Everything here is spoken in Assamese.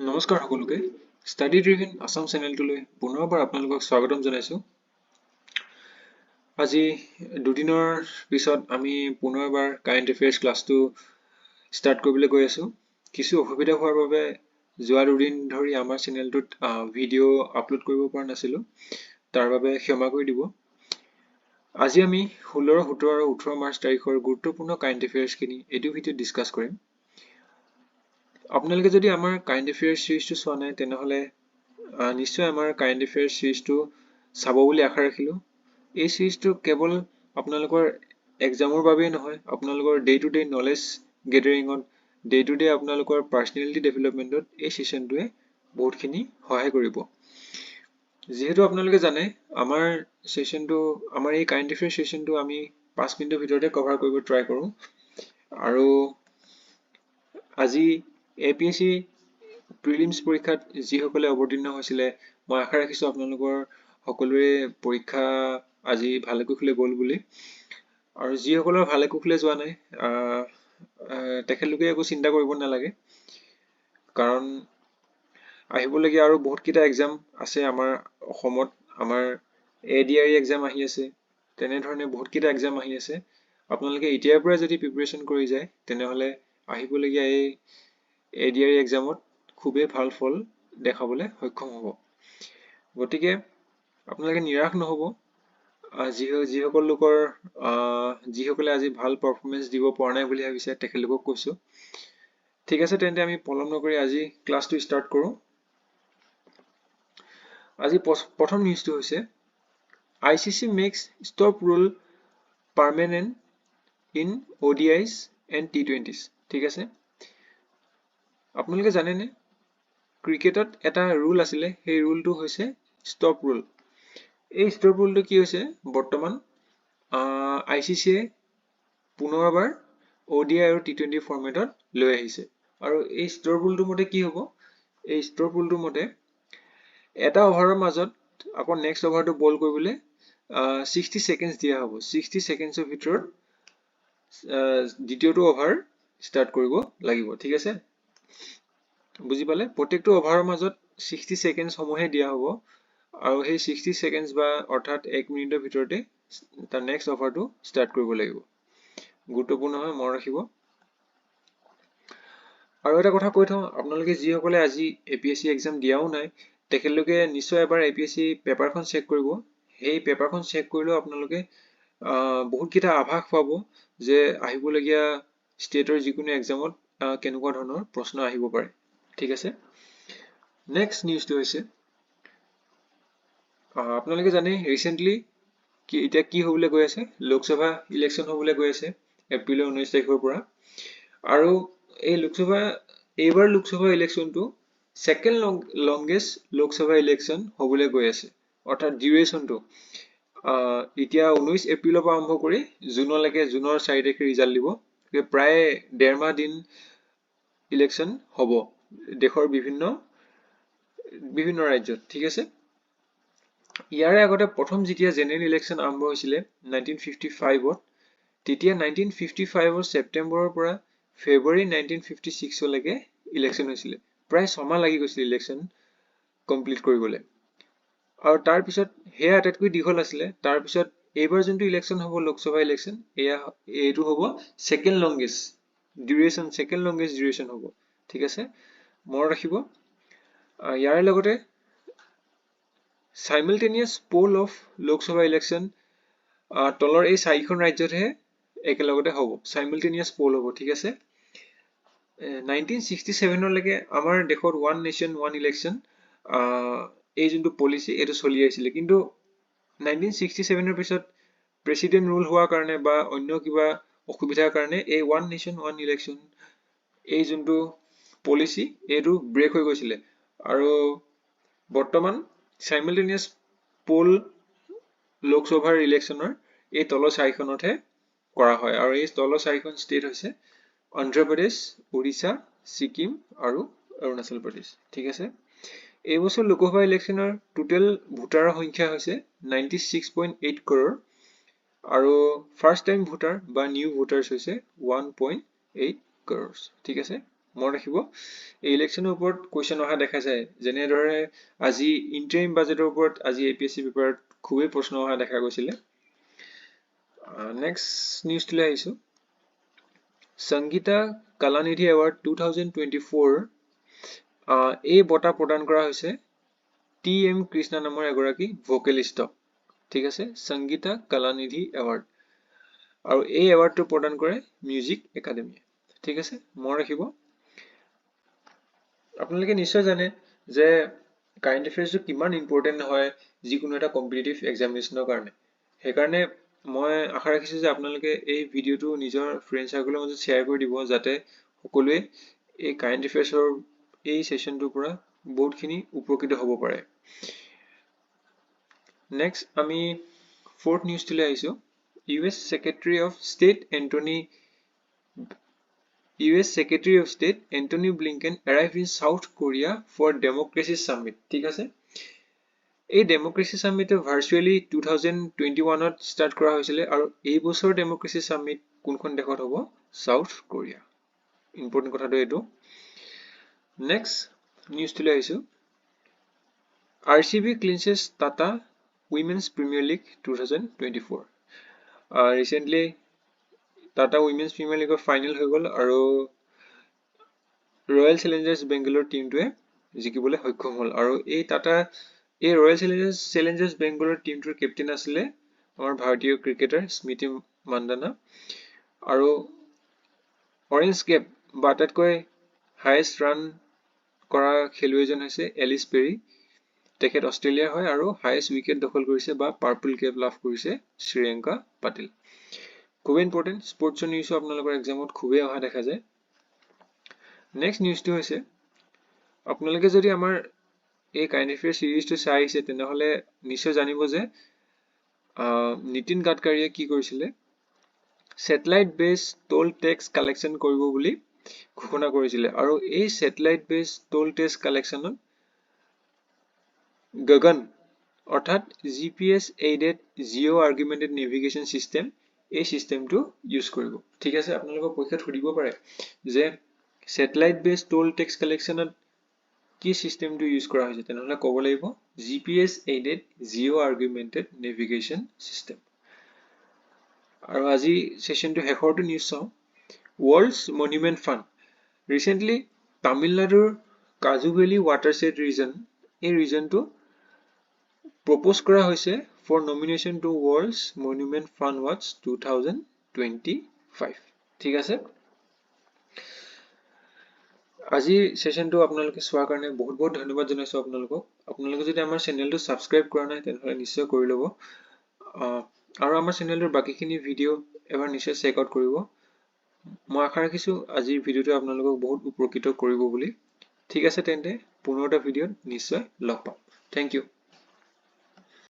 নমস্কাৰ সকলোকে ষ্টাডি ড্ৰিভেন আসাম চেনেলটোলৈ পুনৰবাৰ আপোনালোকক স্বাগতম জনাইছো। আজি দুদিনৰ পিছত আমি পুনৰবাৰ কাৰেণ্ট এফেয়াৰ্স ক্লাছটো ষ্টাৰ্ট কৰিবলৈ গৈ আছো। কিছু অসুবিধা হোৱাৰ বাবে যোৱা দুদিন ধৰি আমাৰ চেনেলটোত ভিডিঅ' আপলোড কৰিব পৰা নাছিলো, তাৰ বাবে ক্ষমা কৰি দিব। আজি আমি 16, 17 আৰু 18 মাৰ্চ তাৰিখৰ গুৰুত্বপূৰ্ণ কাৰেণ্ট এফেয়াৰ্সখিনি এইটো ভিডিঅ'ত ডিছকাছ কৰিম। আপোনালোকে যদি আমাৰ কাৰেণ্ট এফেয়াৰ্স সিৰিজটো চোৱা নাই তেনেহলে নিশ্চয় আমাৰ কাৰেণ্ট এফেয়াৰ্স সিৰিজটো চাব বুলি আশা ৰাখিলো। এই সিৰিজটো কেৱল আপোনালোকৰ এক্সামৰ বাবেই নহয়, আপোনালোকৰ ডে টু ডে নলেজ গেদাৰিঙত, ডে টু ডে আপোনালোকৰ পাৰ্চনেলিটি ডেভেলপমেণ্টত এই সেশনটোৱে বহুতখিনি সহায় কৰিব। যিহেতু আপোনালোকে জানে আমাৰ এই কাৰেণ্ট এফেয়াৰ্স সেশনটো আমি 5 মিনিটৰ ভিতৰতে কভাৰ কৰিব ট্ৰাই কৰো। আৰু আজি APSC প্ৰিলিমছ পৰীক্ষাত যিসকলে অৱতীৰ্ণ হৈছিলে, মই আশা ৰাখিছো আপোনালোকৰ সকলোৰে পৰীক্ষা আজি ভালে কুশলে গ'ল বুলি। আৰু যিসকলৰ ভালে কুশলে যোৱা নাই তেখেতলোকে একো চিন্তা কৰিব নালাগে, কাৰণ আহিবলগীয়া আৰু বহুত কেইটা এক্সাম আছে আমাৰ অসমত। আমাৰ ADRE এক্সাম আহি আছে, তেনেধৰণে বহুত কেইটা এক্সাম আহি আছে। আপোনালোকে এতিয়াৰ পৰা যদি প্ৰিপাৰেচন কৰি যায় তেনেহলে আহিবলগীয়া এই ADRE এক্সামত খুবেই ভাল ফল দেখাবলৈ সক্ষম হ'ব। গতিকে আপোনালোকে নিৰাশ নহব। যিসকলে আজি ভাল পাৰফৰমেন্স দিব পৰা নাই বুলি ভাবিছে তেখেতলোকক কৈছো। ঠিক আছে, তেন্তে আমি পলম নকৰি আজি ক্লাছটো ষ্টাৰ্ট কৰো। আজি প্ৰথম নিউজটো হৈছে ICC makes stop rule permanent in ODIs and T20s। ঠিক আছে, আপোনালোকে জানেনে ক্ৰিকেটত এটা ৰুল আছিলে, সেই ৰুলটো হৈছে ষ্টপ ৰুল। এই ষ্টপ ৰুলটো কি হৈছে, বৰ্তমান ICC পুনৰবাৰ ODI আৰু T20 ফৰ্মেটত লৈ আহিছে। আৰু এই ষ্টপ ৰুলটোৰ মতে কি হ'ব, এই ষ্টপ ৰুলটোৰ মতে এটা অভাৰৰ মাজত আকৌ নেক্সট অভাৰটো বল কৰিবলৈ 60 সেকেন্ডছ দিয়া হ'ব। 60 সেকেন্ডছৰ ভিতৰত দ্বিতীয়টো অভাৰ ষ্টাৰ্ট কৰিব লাগিব। ঠিক আছে, বুজি পালে? প্ৰত্যেকটো অভাৰৰ মাজত 60 সেকেন্ডছ সমূহে দিয়া হ'ব, আৰু সেই 60 সেকেন্ডছ বা অৰ্থাৎ 1 মিনিটৰ ভিতৰতে তাৰ নেক্সট অভাৰটো ষ্টাৰ্ট কৰিব লাগিব। গুৰুত্বপূৰ্ণ হয়, মনত ৰাখিব। আৰু এটা কথা কৈ থওঁ, আপোনালোকে যিসকলে আজি APSC এক্সাম দিয়াও নাই তেখেতলোকে নিশ্চয় এবাৰ APSC পেপাৰখন চেক কৰিব। সেই পেপাৰখন চেক কৰিলেও আপোনালোকে বহুত কেইটা আভাস পাব যে আহিবলগীয়া ষ্টেটৰ যিকোনো এক্সামত কেনেকুৱা ধৰণৰ প্ৰশ্ন আহিব পাৰে। ঠিক আছে, নেক্সট নিউজটো হৈছে আপোনালোকে জানে ৰিচেণ্টলি এতিয়া কি হ'বলৈ গৈ আছে, লোকসভা ইলেকশ্যন হ'বলৈ গৈ আছে এপ্ৰিলৰ 19 তাৰিখৰ পৰা। আৰু এইবাৰ লোকসভা ইলেকশ্যনটো ছেকেণ্ড লংগেষ্ট লোকসভা ইলেকশ্যন হ'বলৈ গৈ আছে, অৰ্থাৎ ডিউৰেশ্যনটো এতিয়া 19 এপ্ৰিলৰ পৰা আৰম্ভ কৰি জুনলৈকে, জুনৰ 4 তাৰিখে ৰিজাল্ট দিব। প্ৰায় 1.5 মাহ দিন ইলেকশ্যন হ'ব দেশৰ বিভিন্ন ৰাজ্যত। ঠিক আছে, ইয়াৰে আগতে প্ৰথম যেতিয়া জেনেৰেল ইলেকশ্যন আৰম্ভ হৈছিলে 1955ত, তেতিয়া 1955ৰ ছেপ্টেম্বৰৰ পৰা ফেব্ৰুৱাৰী 1956লৈকে ইলেকশ্যন হৈছিলে। প্ৰায় 6 মাহ লাগি গৈছিল ইলেকশ্যন কমপ্লিট কৰিবলৈ। আৰু তাৰপিছত সেয়া আটাইতকৈ দীঘল আছিলে। তাৰপিছত এইবাৰ যোনটো ইলেকশ্যন হ'ব লোকসভা ইলেকশ্যন, এইটো হ'ব ছেকেণ্ড লংগেষ্ট ডিউৰেশ্যন হ'ব। ঠিক আছে, মনত ৰাখিব। ইয়াৰ লগতে সাইমালটেনিয়াছ পোল অফ লোকসভা ইলেকশ্যন তলৰ এই 4খন ৰাজ্যতহে একেলগতে হ'ব, সাইমালটেনিয়াছ পোল হ'ব। ঠিক আছে, 1967লৈকে আমাৰ দেশত ওৱান নেশ্যন ওৱান ইলেকশ্যন এই যোনটো পলিচি এইটো চলি আহিছিলে, কিন্তু 1967ৰ পিছত প্ৰেচিডেণ্ট ৰুল হোৱাৰ কাৰণে বা অন্য কিবা অসুবিধাৰ কাৰণে এই ওৱান নেশ্যন ওৱান ইলেকশ্যন এই যোনটো পলিচি এইটো ব্ৰেক হৈ গৈছিলে। আৰু বৰ্তমান সাইমালটেনিয়াছ পোল লোকসভাৰ ইলেকশ্যনৰ এই তলৰ 4খনতহে কৰা হয়। আৰু এই তলৰ 4খন ষ্টেট হৈছে অন্ধ্ৰপ্ৰদেশ, উৰিষ্যা, ছিকিম আৰু অৰুণাচল প্ৰদেশ। ঠিক আছে, এইবছৰ লোকসভা ইলেকশ্যনৰ টোটেল ভোটাৰৰ সংখ্যা হৈছে 96.8 crore, আৰু ফাৰ্ষ্ট টাইম ভোটাৰ বা নিউ ভোটাৰ্ছ হৈছে 1.8 crores। ঠিক আছে, মনত ৰাখিব এই ইলেকশ্যনৰ ওপৰত কুৱেশ্যন অহা দেখা যায় যেনেদৰে আজি ইন্টাৰিম বাজেটৰ ওপৰত আজি APSC পেপাৰত খুবেই প্ৰশ্ন অহা দেখা গৈছিলে নেক্সট নিউজটোলৈ আহিছো সংগীতা কালানিধি এৱাৰ্ড 2024 এই বঁটা প্ৰদান কৰা হৈছে TM কৃষ্ণা নামৰ এগৰাকী ভোকেলিষ্টক ঠিক আছে সংগীতা কালানিধি এৱাৰ্ড আৰু এই এৱাৰ্ডটো প্ৰদান কৰে মিউজিক একাডেমি ঠিক আছে মনত ৰাখিব আপোনালোকে নিশ্চয় জানে যে কাৰেণ্ট এফেয়াৰ্সটো কিমান ইম্পৰ্টেন্ট হয় যিকোনো এটা কম্পিটিটিভ এক্সামিনেশ্যনৰ কাৰণে সেইকাৰণে মই আশা ৰাখিছো যে আপোনালোকে এই ভিডিঅ'টো নিজৰ ফ্ৰেণ্ড সাৰ্কেলৰ মাজত শ্বেয়াৰ কৰি দিব যাতে সকলোৱে এই কাৰেণ্ট এফেয়াৰ্সৰ এই সেশনটোৰ পৰা বহুতখিনি উপকৃত হ'ব পাৰে নেক্সট আমি ফৰ্থ নিউজটোলৈ আহিছো US Secretary of State Antony Blinken arrived in South Korea for Democracy Summit ঠিক আছে এই ডেমক্ৰেসি সামিট ভাৰ্চুৱেলি 2021ত ষ্টাৰ্ট কৰা হৈছিল আৰু এই বছৰ ডেমক্ৰেসি সামিট কোনখন দেশত হ'ব সাউথ কোৰিয়া ইম্পৰ্টেন্ট কথাটো এটো নেক্সট নিউজটোলৈ আহিছো RCB clinches Tata Women's Premier League 2024 recently Tata Women's Premier League final হৈ গল আৰু ৰয়েল চ্যালেঞ্জাৰ্স বেংগালোৰ টিমটোৱে জিকিবলৈ সক্ষম হ'ল আৰু এই টাটা এই ৰয়েল চ্যালেঞ্জাৰ্স বেংগালোৰ টিমটোৰ কেপ্টেইন আছিল আমাৰ ভাৰতীয় ক্ৰিকেটাৰ স্মৃতি মান্দানা আৰু অৰেঞ্জ কেপ বাটাতকৈ হাইয়েষ্ট ৰান কৰা খেলুৱৈজন হৈছে এলিস পেৰী তেখেত অষ্ট্ৰেলিয়াৰ হয় আৰু হাইয়েষ্ট উইকেট দখল কৰিছে বা পাৰ্পল কেপ লাভ কৰিছে শ্ৰীলংকা পাটিল খুব ইম্পৰ্টেন্ট স্পৰ্টছৰ নিউজও আপোনালোকৰ এক্সামত খুবেই অহা দেখা যায় নেক্সট নিউজটো হৈছে আপোনালোকে যদি আমাৰ এই কাৰেণ্ট এফেয়াৰ সিৰিজটো চাই আহিছে তেনেহলে নিশ্চয় জানিব যে নীতিন গাডকাৰীয়ে কি কৰিছিলে satellite base toll tax collection কৰিব বুলি ঘোষণা কৰিছিলে আৰু এই স্যাটেলাইট বেস টোল টেক্স কালেকশনত গগন অৰ্থাৎ GPS aided geo augmented navigation system এই সিস্টেমটো ইউজ কৰিব ঠিক আছে আপোনালোকৰ পৰীক্ষাত সুধিব পাৰে যে স্যাটেলাইট বেস টোল টেক্স কালেকশনত কি সিস্টেমটো ইউজ কৰা হৈছে তেনেহলে ক'ব লাগিব GPS aided geo augmented navigation system আৰু আজি সেশনটো হেখৰটো নিউজ চাও World's Monument Fund recently Tamil Nadu Kaju Valley watershed region এই ৰিজনটো propose কৰা হৈছে for nomination to World's Monument Fund Watch 2025 ঠিক আছে আজি সেশনটো আপোনালোকে চোৱাৰ কাৰণে বহুত বহুত ধন্যবাদ জনাইছো আপোনালোকে যদি আমাৰ চেনেলটো সাবস্ক্ৰাইব কৰা নাই তেনেহলে নিশ্চয় কৰি লব আৰু আমাৰ চেনেলৰ বাকিখিনি ভিডিও এবাৰ নিশ্চয় চেক আউট কৰিব মই আশা ৰাখিছো আজি ভিডিওটো আপোনালোকক বহুত উপকৃত কৰিব বুলি ঠিক আছে তেন্তে পুনৰ এটা ভিডিওত নিশ্চয় লগ পাম থ্যাংক ইউ